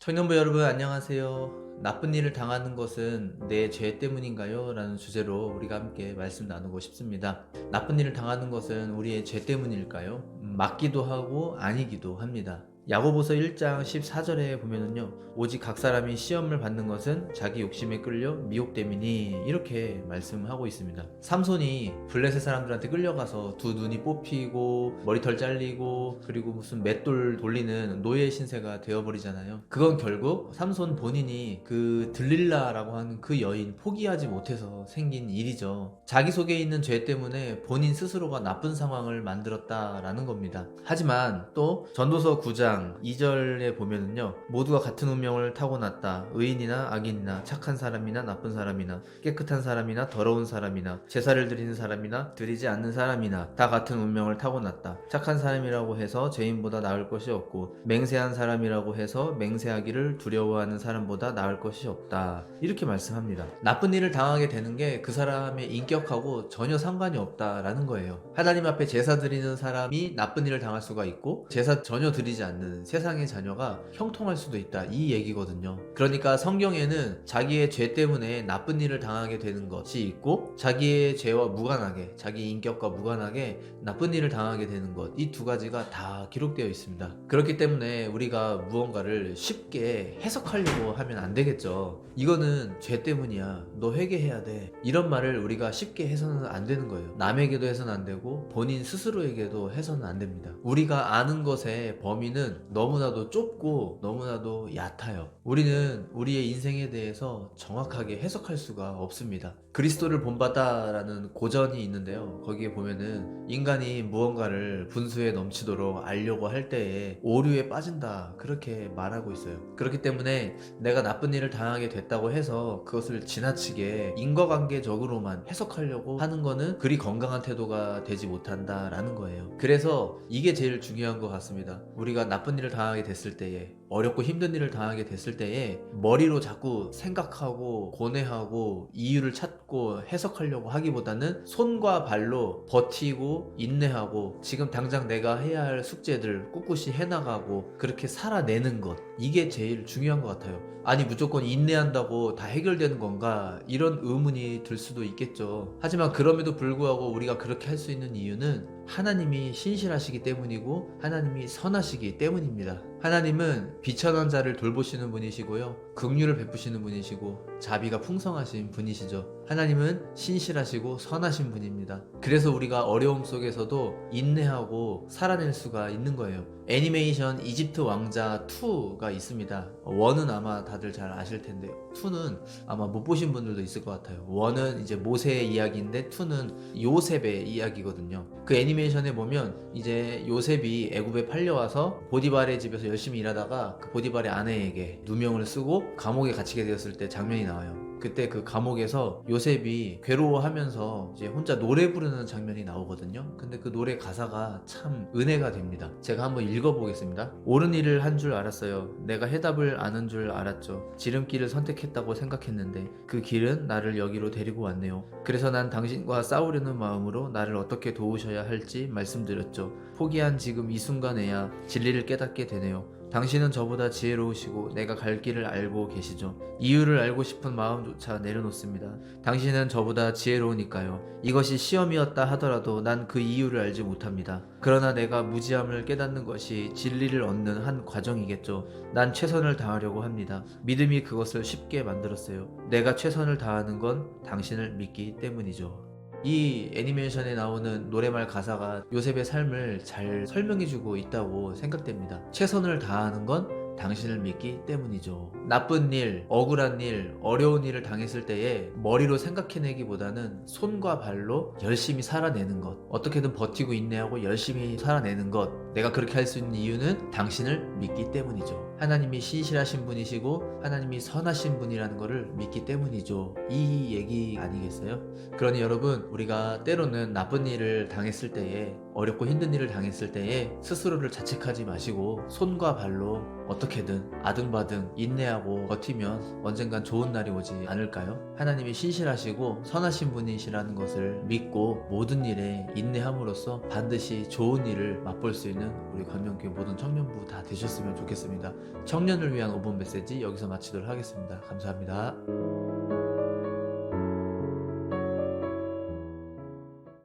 청년부 여러분 안녕하세요. 나쁜 일을 당하는 것은 내 죄 때문인가요? 라는 주제로 우리가 함께 말씀 나누고 싶습니다. 나쁜 일을 당하는 것은 우리의 죄 때문일까요? 맞기도 하고 아니기도 합니다. 야고보서 1장 14절에 보면은요, 오직 각 사람이 시험을 받는 것은 자기 욕심에 끌려 미혹됨이니, 이렇게 말씀하고 있습니다. 삼손이 블레셋 사람들한테 끌려가서 두 눈이 뽑히고 머리털 잘리고 그리고 무슨 맷돌 돌리는 노예 신세가 되어버리잖아요. 그건 결국 삼손 본인이 그 들릴라라고 하는 그 여인 포기하지 못해서 생긴 일이죠. 자기 속에 있는 죄 때문에 본인 스스로가 나쁜 상황을 만들었다라는 겁니다. 하지만 또 전도서 9장 2절에 보면은요, 모두가 같은 운명을 타고났다. 의인이나 악인이나 착한 사람이나 나쁜 사람이나 깨끗한 사람이나 더러운 사람이나 제사를 드리는 사람이나 드리지 않는 사람이나 다 같은 운명을 타고났다. 착한 사람이라고 해서 죄인보다 나을 것이 없고 맹세한 사람이라고 해서 맹세하기를 두려워하는 사람보다 나을 것이 없다. 이렇게 말씀합니다. 나쁜 일을 당하게 되는 게 그 사람의 인격하고 전혀 상관이 없다라는 거예요. 하나님 앞에 제사 드리는 사람이 나쁜 일을 당할 수가 있고 제사 전혀 드리지 않는 세상의 자녀가 형통할 수도 있다, 이 얘기거든요. 그러니까 성경에는 자기의 죄 때문에 나쁜 일을 당하게 되는 것이 있고 자기의 죄와 무관하게, 자기 인격과 무관하게 나쁜 일을 당하게 되는 것, 이 두 가지가 다 기록되어 있습니다. 그렇기 때문에 우리가 무언가를 쉽게 해석하려고 하면 안 되겠죠. 이거는 죄 때문이야, 너 회개해야 돼, 이런 말을 우리가 쉽게 해서는 안 되는 거예요. 남에게도 해서는 안 되고 본인 스스로에게도 해서는 안 됩니다. 우리가 아는 것의 범위는 너무나도 좁고 너무나도 얕아요. 우리는 우리의 인생에 대해서 정확하게 해석할 수가 없습니다. 그리스도를 본받다라는 고전이 있는데요, 거기에 보면은 인간이 무언가를 분수에 넘치도록 알려고 할 때에 오류에 빠진다, 그렇게 말하고 있어요. 그렇기 때문에 내가 나쁜 일을 당하게 됐다고 해서 그것을 지나치게 인과관계적으로만 해석하려고 하는 거는 그리 건강한 태도가 되지 못한다라는 거예요. 그래서 이게 제일 중요한 것 같습니다. 우리가 나쁜 일을 당하게 됐을 때에, 어렵고 힘든 일을 당하게 됐을 때에 머리로 자꾸 생각하고 고뇌하고 이유를 찾고 해석하려고 하기보다는 손과 발로 버티고 인내하고 지금 당장 내가 해야 할 숙제들 꿋꿋이 해나가고 그렇게 살아내는 것, 이게 제일 중요한 것 같아요. 아니 무조건 인내한다고 다 해결되는 건가, 이런 의문이 들 수도 있겠죠. 하지만 그럼에도 불구하고 우리가 그렇게 할 수 있는 이유는 하나님이 신실하시기 때문이고 하나님이 선하시기 때문입니다. 하나님은 비천한 자를 돌보시는 분이시고요, 긍휼을 베푸시는 분이시고 자비가 풍성하신 분이시죠. 하나님은 신실하시고 선하신 분입니다. 그래서 우리가 어려움 속에서도 인내하고 살아낼 수가 있는 거예요. 애니메이션 이집트 왕자 2가 있습니다. 1은 아마 다들 잘 아실 텐데 2는 아마 못 보신 분들도 있을 것 같아요. 1은 이제 모세의 이야기인데 2는 요셉의 이야기거든요. 그 애니메이션에 보면 이제 요셉이 애굽에 팔려와서 보디발의 집에서 열심히 일하다가 그 보디발의 아내에게 누명을 쓰고 감옥에 갇히게 되었을 때 장면이 나와요. 그때 그 감옥에서 요셉이 괴로워하면서 이제 혼자 노래 부르는 장면이 나오거든요. 근데 그 노래 가사가 참 은혜가 됩니다. 제가 한번 읽어보겠습니다. 옳은 일을 한 줄 알았어요. 내가 해답을 아는 줄 알았죠. 지름길을 선택했다고 생각했는데 그 길은 나를 여기로 데리고 왔네요. 그래서 난 당신과 싸우려는 마음으로 나를 어떻게 도우셔야 할지 말씀드렸죠. 포기한 지금 이 순간에야 진리를 깨닫게 되네요. 당신은 저보다 지혜로우시고 내가 갈 길을 알고 계시죠. 이유를 알고 싶은 마음조차 내려놓습니다. 당신은 저보다 지혜로우니까요. 이것이 시험이었다 하더라도 난 그 이유를 알지 못합니다. 그러나 내가 무지함을 깨닫는 것이 진리를 얻는 한 과정이겠죠. 난 최선을 다하려고 합니다. 믿음이 그것을 쉽게 만들었어요. 내가 최선을 다하는 건 당신을 믿기 때문이죠. 이 애니메이션에 나오는 노래말 가사가 요셉의 삶을 잘 설명해주고 있다고 생각됩니다. 최선을 다하는 건 당신을 믿기 때문이죠. 나쁜 일, 억울한 일, 어려운 일을 당했을 때에 머리로 생각해내기보다는 손과 발로 열심히 살아내는 것, 어떻게든 버티고 인내하고 열심히 살아내는 것, 내가 그렇게 할 수 있는 이유는 당신을 믿기 때문이죠. 하나님이 신실하신 분이시고 하나님이 선하신 분이라는 것을 믿기 때문이죠. 이 얘기 아니겠어요? 그러니 여러분, 우리가 때로는 나쁜 일을 당했을 때에, 어렵고 힘든 일을 당했을 때에 스스로를 자책하지 마시고 손과 발로 어떻게든 아등바등 인내하고 버티면 언젠간 좋은 날이 오지 않을까요? 하나님이 신실하시고 선하신 분이시라는 것을 믿고 모든 일에 인내함으로써 반드시 좋은 일을 맛볼 수 있는 우리 광명교회 모든 청년부 다 되셨으면 좋겠습니다. 청년을 위한 5분 메시지 여기서 마치도록 하겠습니다. 감사합니다.